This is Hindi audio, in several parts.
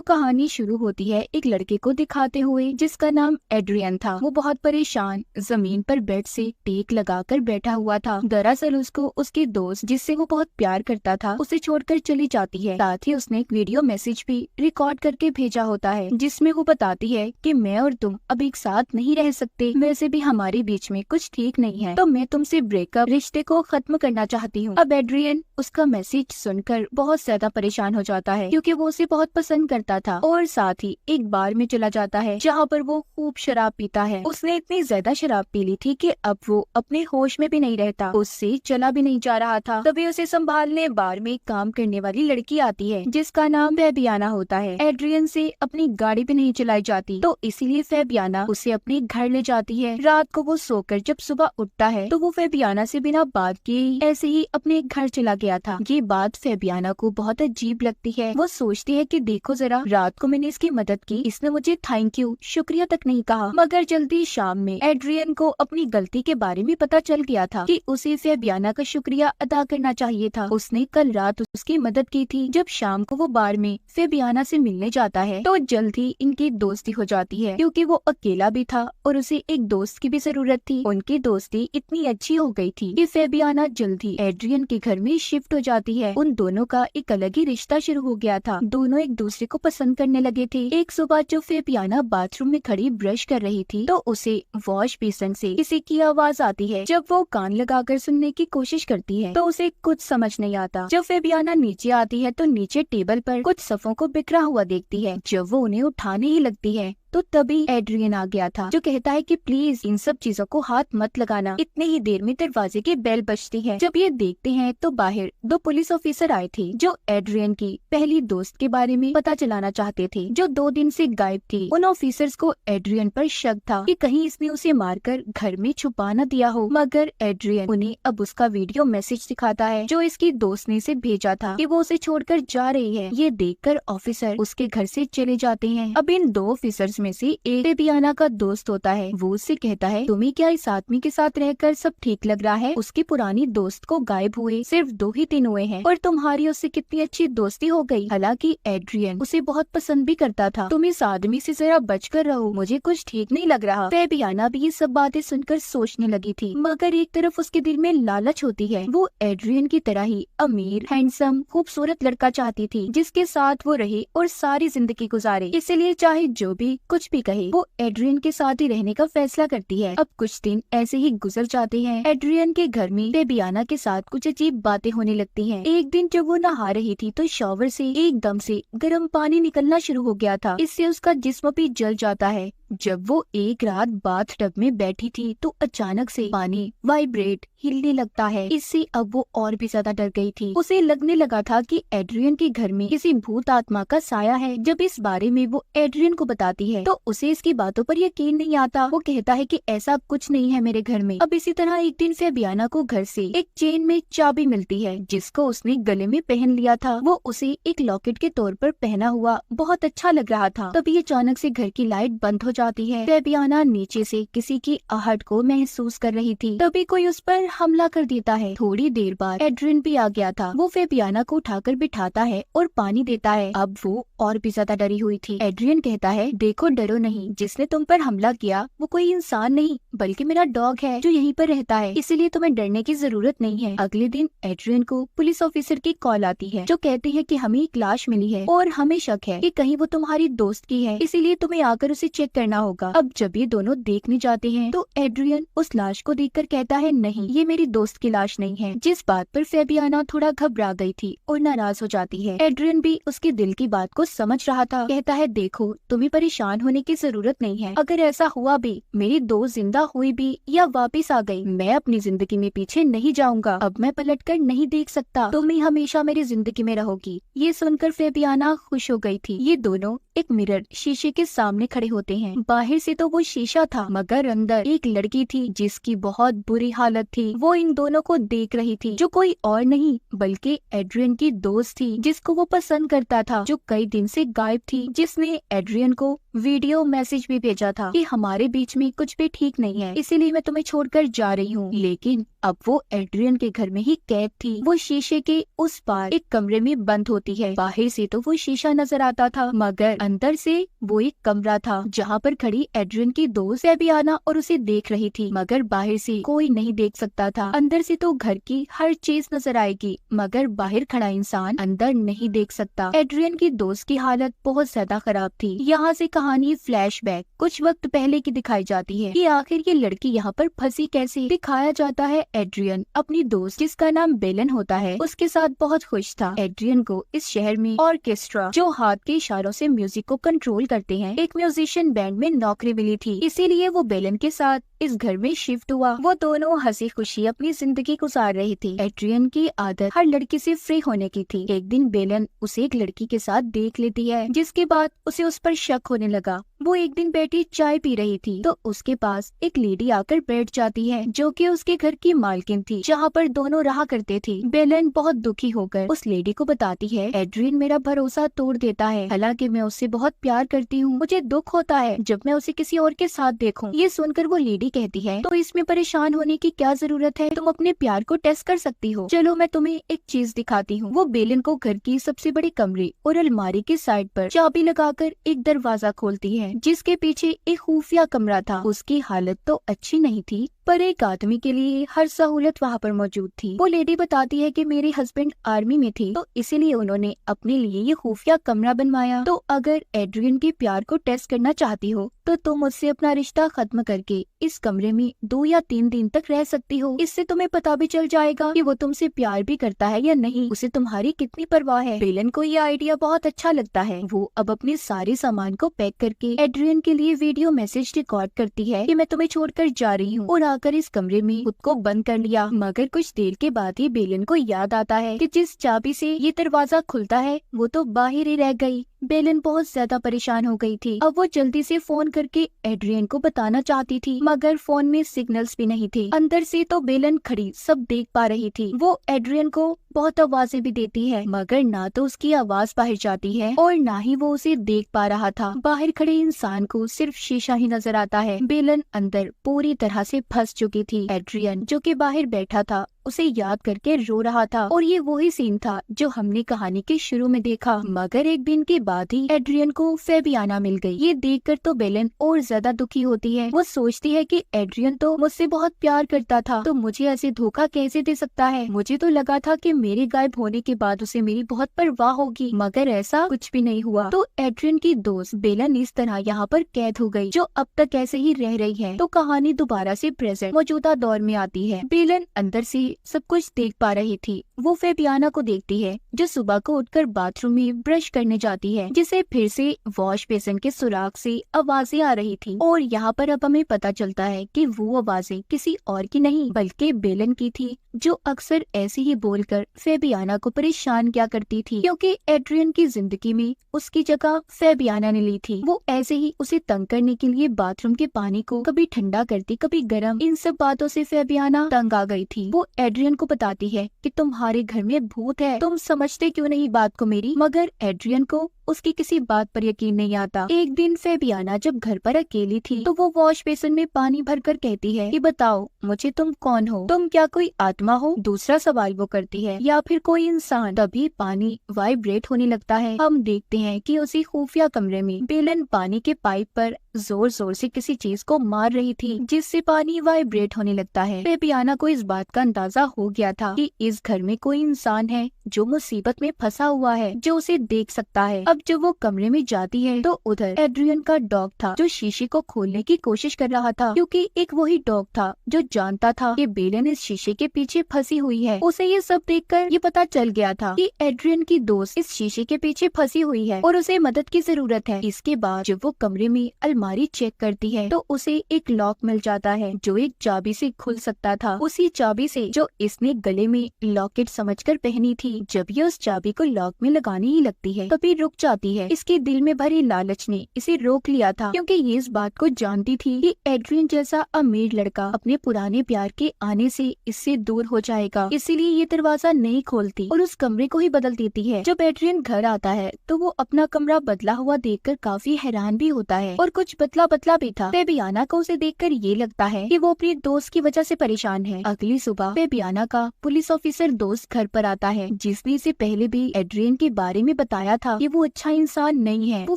तो कहानी शुरू होती है एक लड़के को दिखाते हुए जिसका नाम एड्रियन था। वो बहुत परेशान जमीन पर बेड से टेक लगाकर बैठा हुआ था। दरअसल उसको उसकी दोस्त जिससे वो बहुत प्यार करता था उसे छोड़कर चली जाती है। साथ ही उसने एक वीडियो मैसेज भी रिकॉर्ड करके भेजा होता है जिसमें वो बताती है कि मैं और तुम अब एक साथ नहीं रह सकते, वैसे भी हमारे बीच में कुछ ठीक नहीं है, तो मैं तुमसे ब्रेकअप रिश्ते को खत्म करना चाहती हूँ। अब एड्रियन उसका मैसेज सुनकर बहुत ज्यादा परेशान हो जाता है क्योंकि वो उसे बहुत पसंद करता था और साथ ही एक बार में चला जाता है जहाँ पर वो खूब शराब पीता है। उसने इतनी ज्यादा शराब पी ली थी कि अब वो अपने होश में भी नहीं रहता, उससे चला भी नहीं जा रहा था। तभी उसे संभालने बार में काम करने वाली लड़की आती है जिसका नाम फैबियाना होता है। एड्रियन से अपनी गाड़ी भी नहीं चलाई जाती तो इसीलिए फैबियाना उसे अपने घर ले जाती है। रात को वो सोकर जब सुबह उठता है तो वो फैबियाना से बिना बात किए ऐसे ही अपने घर चला गया था। ये बात फैबियाना को बहुत अजीब लगती है। वो सोचती है कि देखो जरा, रात को मैंने इसकी मदद की, इसने मुझे थैंक यू शुक्रिया तक नहीं कहा। मगर जल्दी शाम में एड्रियन को अपनी गलती के बारे में पता चल गया था कि उसे फैबियाना का शुक्रिया अदा करना चाहिए था। उसने कल रात उसकी मदद की थी। जब शाम को वो बार में फैबियाना से मिलने जाता है तो जल्द ही इनकी दोस्ती हो जाती है क्योंकि वो अकेला भी था और उसे एक दोस्त की भी जरूरत थी। उनकी दोस्ती इतनी अच्छी हो गई थी कि फैबियाना जल्द ही एड्रियन के घर में शिफ्ट हो जाती है। उन दोनों का एक अलग ही रिश्ता शुरू हो गया था। दोनों एक दूसरे को पसंद करने लगे थे। एक सुबह जब फैबियाना बाथरूम में खड़ी ब्रश कर रही थी तो उसे वॉश बेसिन से किसी की आवाज आती है। जब वो कान लगाकर सुनने की कोशिश करती है तो उसे कुछ समझ नहीं आता। जब फैबियाना नीचे आती है तो नीचे टेबल पर कुछ सफ़ों को बिखरा हुआ देखती है। जब वो उन्हें उठाने ही लगती है तो तभी एड्रियन आ गया था जो कहता है कि प्लीज इन सब चीजों को हाथ मत लगाना। इतने ही देर में दरवाजे की बेल बजती है। जब ये देखते हैं तो बाहर दो पुलिस ऑफिसर आए थे जो एड्रियन की पहली दोस्त के बारे में पता चलाना चाहते थे जो 2 दिन से गायब थी। उन ऑफिसर्स को एड्रियन पर शक था कि कहीं इसने उसे मारकर घर में छुपा न दिया हो। मगर एड्रियन उन्हें अब उसका वीडियो मैसेज दिखाता है जो इसकी दोस्त ने इसे भेजा था कि वो उसे छोड़कर जा रही है। ये देखकर ऑफिसर उसके घर से चले जाते हैं। अब इन 2 ऑफिसर्स में से एक फैबियाना का दोस्त होता है। वो उससे कहता है तुम्हें क्या इस आदमी के साथ रहकर सब ठीक लग रहा है? उसकी पुरानी दोस्त को गायब हुए सिर्फ 2 ही दिन हुए हैं और तुम्हारी उससे कितनी अच्छी दोस्ती हो गई। हालांकि एड्रियन उसे बहुत पसंद भी करता था। तुम इस आदमी से जरा बचकर रहो, मुझे कुछ ठीक नहीं लग रहा। फैबियाना भी ये सब बातें सुनकर सोचने लगी थी मगर एक तरफ उसके दिल में लालच होती है। वो एड्रियन की तरह ही अमीर, हैंडसम, खूबसूरत लड़का चाहती थी जिसके साथ वो रहे और सारी जिंदगी गुजारे। इसलिए चाहे जो भी कुछ भी कहे वो एड्रियन के साथ ही रहने का फैसला करती है। अब कुछ दिन ऐसे ही गुजर जाते हैं। एड्रियन के घर में फैबियाना के साथ कुछ अजीब बातें होने लगती हैं। एक दिन जब वो नहा रही थी तो शॉवर से एकदम से गर्म पानी निकलना शुरू हो गया था। इससे उसका जिस्म भी जल जाता है। जब वो एक रात बाथटब में बैठी थी तो अचानक से पानी वाइब्रेट हिलने लगता है। इससे अब वो और भी ज्यादा डर गई थी। उसे लगने लगा था कि एड्रियन के घर में किसी भूत आत्मा का साया है। जब इस बारे में वो एड्रियन को बताती है तो उसे इसकी बातों पर यकीन नहीं आता। वो कहता है कि ऐसा कुछ नहीं है मेरे घर में। अब इसी तरह एक दिन फैबियाना को घर से एक चेन में चाबी मिलती है जिसको उसने गले में पहन लिया था। वो उसे एक लॉकेट के तौर पर पहना हुआ बहुत अच्छा लग रहा था। तभी अचानक से घर की लाइट बंद हो जाती है। फैबियाना नीचे से किसी की आहट को महसूस कर रही थी। तभी कोई उस पर हमला कर देता है। थोड़ी देर बाद एड्रियन भी आ गया था। वो फैबियाना को उठाकर बिठाता है और पानी देता है। अब वो और भी ज्यादा डरी हुई थी। एड्रियन कहता है देखो डरो नहीं, जिसने तुम पर हमला किया वो कोई इंसान नहीं बल्कि मेरा डॉग है जो यहीं पर रहता है, इसीलिए तुम्हें डरने की जरूरत नहीं है। अगले दिन एड्रियन को पुलिस ऑफिसर की कॉल आती है जो कहते हैं कि हमें एक लाश मिली है और हमें शक है कि कहीं वो तुम्हारी दोस्त की है, इसीलिए तुम्हें आकर उसे चेक करना होगा। अब जब ये दोनों देखने जाते हैं तो एड्रियन उस लाश को देखकर कहता है नहीं, ये मेरी दोस्त की लाश नहीं है। जिस बात पर फैबियाना थोड़ा घबरा गई थी और नाराज हो जाती है। एड्रियन भी उसके दिल की बात को समझ रहा था। कहता है देखो तुम्हें परेशान होने की जरूरत नहीं है। अगर ऐसा हुआ भी, मेरी दोस्त जिंदा हुई भी या वापस आ गई, मैं अपनी जिंदगी में पीछे नहीं जाऊंगा। अब मैं पलटकर नहीं देख सकता, तुम ही हमेशा मेरी जिंदगी में रहोगी। ये सुनकर फैबियाना खुश हो गई थी। ये दोनों एक मिरर शीशे के सामने खड़े होते हैं। बाहर से तो वो शीशा था मगर अंदर एक लड़की थी जिसकी बहुत बुरी हालत थी। वो इन दोनों को देख रही थी जो कोई और नहीं बल्कि एड्रियन की दोस्त थी जिसको वो पसंद करता था, जो कई दिन से गायब थी, जिसने एड्रियन को वीडियो मैसेज भी भेजा था कि हमारे बीच में कुछ भी ठीक नहीं है, इसीलिए मैं तुम्हें छोड़कर जा रही हूँ। लेकिन अब वो एड्रियन के घर में ही कैद थी। वो शीशे के उस पार एक कमरे में बंद होती है। बाहर से तो वो शीशा नजर आता था, मगर अंदर से वो एक कमरा था जहाँ पर खड़ी एड्रियन की दोस्त फेबियाना और उसे देख रही थी। मगर बाहर से कोई नहीं देख सकता था। अंदर से तो घर की हर चीज नजर आएगी, मगर बाहर खड़ा इंसान अंदर नहीं देख सकता। एड्रियन की दोस्त की हालत बहुत ज्यादा खराब थी। यहाँ से कहानी फ्लैशबैक कुछ वक्त पहले की दिखाई जाती है कि आखिर ये लड़की यहाँ पर फंसी कैसे। दिखाया जाता है एड्रियन अपनी दोस्त जिसका नाम बेलन होता है उसके साथ बहुत खुश था। एड्रियन को इस शहर में ऑर्केस्ट्रा जो हाथ के इशारों से म्यूजिक को कंट्रोल करते हैं एक म्यूजिशियन बैंड में नौकरी मिली थी, इसीलिए वो बेलन के साथ इस घर में शिफ्ट हुआ। वो दोनों हंसी खुशी अपनी जिंदगी गुजार रही थी। एड्रियन की आदत हर लड़की से फ्री होने की थी। एक दिन बेलन उसे एक लड़की के साथ देख लेती है, जिसके बाद उसे उस पर शक होने लगा। वो एक दिन बैठी चाय पी रही थी तो उसके पास एक लेडी आकर बैठ जाती है जो कि उसके घर की मालकिन थी, जहाँ पर दोनों रहा करते थे। बेलन बहुत दुखी होकर उस लेडी को बताती है एड्रियन मेरा भरोसा तोड़ देता है, हालांकि मैं उससे बहुत प्यार करती हूँ। मुझे दुख होता है जब मैं उसे किसी और के साथ देखूं। ये सुनकर वो लेडी कहती है तो इसमें परेशान होने की क्या जरूरत है, तुम अपने प्यार को टेस्ट कर सकती हो। चलो मैं तुम्हें एक चीज दिखाती हूँ। वो बेलन को घर की सबसे बड़े कमरे और अलमारी के साइड पर चाबी लगाकर एक दरवाजा खोलती है जिसके पीछे एक खुफिया कमरा था। उसकी हालत तो अच्छी नहीं थी, पर एक आदमी के लिए हर सहूलत वहाँ पर मौजूद थी। वो लेडी बताती है कि मेरे हस्बैंड आर्मी में थे तो इसीलिए उन्होंने अपने लिए ये खुफिया कमरा बनवाया। तो अगर एड्रियन के प्यार को टेस्ट करना चाहती हो तो तुम मुझसे अपना रिश्ता खत्म करके इस कमरे में 2 या 3 दिन तक रह सकती हो। इससे तुम्हें पता भी चल जाएगा कि वो तुमसे प्यार भी करता है या नहीं, उसे तुम्हारी कितनी परवाह है। बेलन को ये आइडिया बहुत अच्छा लगता है। वो अब अपने सारे सामान को पैक करके एड्रियन के लिए वीडियो मैसेज रिकॉर्ड करती है कि मैं तुम्हें छोड़कर जा रही हूँ, और आकर इस कमरे में खुद को बंद कर लिया। मगर कुछ देर के बाद ही बेलन को याद आता है कि जिस चाबी से ये दरवाजा खुलता है वो तो बाहर ही रह गई। बेलन बहुत ज्यादा परेशान हो गई थी। अब वो जल्दी से फोन करके एड्रियन को बताना चाहती थी, मगर फोन में सिग्नल्स भी नहीं थे। अंदर से तो बेलन खड़ी सब देख पा रही थी। वो एड्रियन को बहुत आवाजें भी देती है, मगर ना तो उसकी आवाज बाहर जाती है और ना ही वो उसे देख पा रहा था। बाहर खड़े इंसान को सिर्फ शीशा ही नजर आता है। बेलन अंदर पूरी तरह से फंस चुकी थी। एड्रियन जो कि बाहर बैठा था उसे याद करके रो रहा था, और ये वही सीन था जो हमने कहानी के शुरू में देखा। मगर एक दिन के बाद ही एड्रियन को फेबियाना मिल गई। ये देखकर तो बेलन और ज्यादा दुखी होती है। वो सोचती है कि एड्रियन तो मुझसे बहुत प्यार करता था, तो मुझे ऐसे धोखा कैसे दे सकता है। मुझे तो लगा था कि मेरे गायब होने के बाद उसे मेरी बहुत परवाह होगी, मगर ऐसा कुछ भी नहीं हुआ। तो एड्रियन की दोस्त बेलन इस तरह यहाँ पर कैद हो गई, जो अब तक ऐसे ही रह रही है। तो कहानी दोबारा से प्रेजेंट मौजूदा दौर में आती है। बेलन अंदर से सब कुछ देख पा रही थी। वो फेबियाना को देखती है जो सुबह को उठकर बाथरूम में ब्रश करने जाती है, जिसे फिर से वॉश बेसिन के सुराख से आवाजें आ रही थी। और यहाँ पर अब हमें पता चलता है कि वो आवाजें किसी और की नहीं बल्कि बेलन की थी, जो अक्सर ऐसे ही बोलकर फेबियाना को परेशान किया करती थी, क्योंकि एड्रियन की जिंदगी में उसकी जगह फेबियाना ने ली थी। वो ऐसे ही उसे तंग करने के लिए बाथरूम के पानी को कभी ठंडा करती कभी गर्म। इन सब बातों से फेबियाना तंग आ गई थी। वो एड्रियन को बताती है कि तुम्हारे घर में भूत है, तुम समझते क्यों नहीं बात को मेरी। मगर एड्रियन को उसकी किसी बात पर यकीन नहीं आता। एक दिन फेबियाना जब घर पर अकेली थी तो वो वॉश बेसिन में पानी भरकर कहती है कि बताओ मुझे तुम कौन हो, तुम क्या कोई आत्मा हो। दूसरा सवाल वो करती है, या फिर कोई इंसान। तभी पानी वाइब्रेट होने लगता है। हम देखते हैं कि उसी खुफिया कमरे में बेलन पानी के पाइप पर जोर जोर से किसी चीज को मार रही थी, जिससे पानी वाइब्रेट होने लगता है। फेबियाना को इस बात का अंदाजा हो गया था कि इस घर में कोई इंसान है जो मुसीबत में फंसा हुआ है, जो उसे देख सकता है। अब जब वो कमरे में जाती है तो उधर एड्रियन का डॉग था जो शीशे को खोलने की कोशिश कर रहा था, क्योंकि एक वही डॉग था जो जानता था कि बेलन इस शीशे के पीछे फंसी हुई है। उसे ये सब देखकर ये पता चल गया था कि एड्रियन की दोस्त इस शीशे के पीछे फंसी हुई है और उसे मदद की जरूरत है। इसके बाद जब वो कमरे में अलमारी चेक करती है तो उसे एक लॉक मिल जाता है जो एक चाबी से खुल सकता था, उसी चाबी से जो इसने गले में लॉकेट समझकर पहनी थी। थी। जब ये उस चाबी को लॉक में लगाने ही लगती है तभी रुक जाती है। इसके दिल में भरी लालच ने इसे रोक लिया था, क्योंकि ये इस बात को जानती थी कि एड्रियन जैसा अमीर लड़का अपने पुराने प्यार के आने से इससे दूर हो जाएगा, इसीलिए ये दरवाजा नहीं खोलती और उस कमरे को ही बदल देती है। जब एड्रियन घर आता है तो वो अपना कमरा बदला हुआ देखकर काफी हैरान भी होता है और कुछ बदला बदला भी था। फेबियाना को उसे देखकर ये लगता है कि वो अपनी दोस्त की वजह से परेशान है। अगली सुबह फेबियाना का पुलिस ऑफिसर दोस्त घर पर आता है, जिसने इसे पहले भी एड्रियन के बारे में बताया था कि वो अच्छा इंसान नहीं है। वो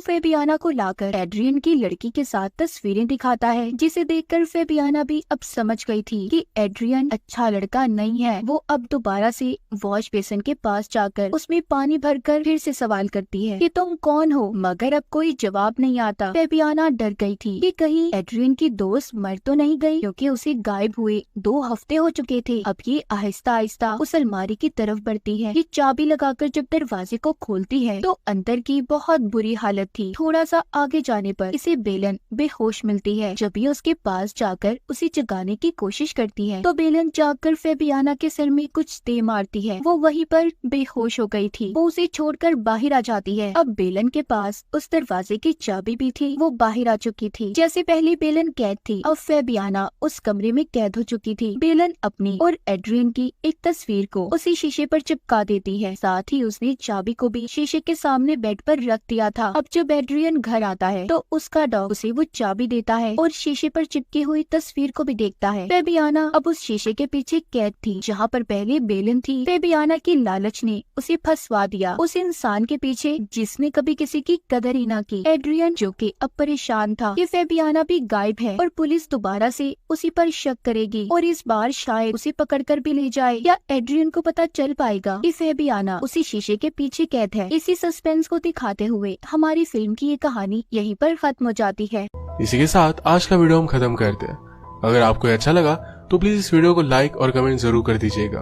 फेबियाना को लाकर एड्रियन की लड़की के साथ तस्वीरें दिखाता है, जिसे देखकर फेबियाना भी अब समझ गई थी कि एड्रियन अच्छा लड़का नहीं है। वो अब दोबारा से वॉश बेसिन के पास जाकर उसमें पानी भरकर फिर से सवाल करती है कि तुम कौन हो, मगर अब कोई जवाब नहीं आता। फेबियाना डर गई थी कि कहीं एड्रियन की दोस्त मर तो नहीं गई, क्योंकि उसे गायब हुए 2 हफ्ते हो चुके थे। अब ये आहिस्ता आहिस्ता उस अलमारी की तरफ बढ़ती है। ये चाबी लगाकर जब दरवाजे को खोलती है तो अंदर की बहुत बुरी हालत थी। थोड़ा सा आगे जाने पर इसे बेलन बेहोश मिलती है। जब ये उसके पास जाकर उसे जगाने की कोशिश करती है तो बेलन जाकर फेबियाना के सिर में कुछ दे मारती है। वो वहीं पर बेहोश हो गई थी। वो उसे छोड़कर बाहर आ जाती है। अब बेलन के पास उस दरवाजे की चाबी भी थी। वो बाहर आ चुकी थी। जैसे पहले बेलन कैद थी, अब फेबियाना उस कमरे में कैद हो चुकी थी। बेलन अपनी और एड्रियन की एक तस्वीर को उसी शीशे पर चिपका देती है। साथ ही उसने चाबी को भी शीशे के सामने बेड पर रख दिया था। अब जब एड्रियन घर आता है तो उसका डॉग उसे वो चाबी देता है और शीशे पर चिपकी हुई तस्वीर को भी देखता है। फेबियाना अब उस शीशे के पीछे कैद थी, जहाँ पर पहले बेलन थी। फेबियाना की लालच ने उसे फंसवा दिया, उस इंसान के पीछे जिसने कभी किसी की कदर ही ना की। एड्रियन जो कि अब परेशान था कि फेबियाना भी गायब है और पुलिस दोबारा से उसी पर शक करेगी और इस बार शायद उसे पकड़कर भी ले जाए, या एड्रियन को पता चल पाएगा कि फेबियाना उसी शीशे के पीछे कैद है। इसी सस्पेंस को दिखाते हुए हमारी फिल्म की ये कहानी यहीं पर खत्म हो जाती है। इसी के साथ आज का वीडियो हम खत्म करते हैं। अगर आपको अच्छा लगा तो प्लीज इस वीडियो को लाइक और कमेंट जरूर कर दीजिएगा।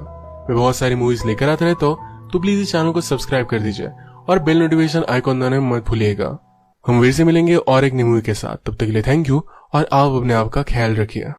मैं बहुत सारी मूवीज लेकर आता रहता हूँ, तो प्लीज इस चैनल को सब्सक्राइब कर दीजिए और बेल नोटिफिकेशन आइकॉन दबाना मत भूलिएगा। हम फिर से मिलेंगे और एक नई मूवी के साथ। तब तक के लिए थैंक यू और आप अपने आप का ख्याल रखिए।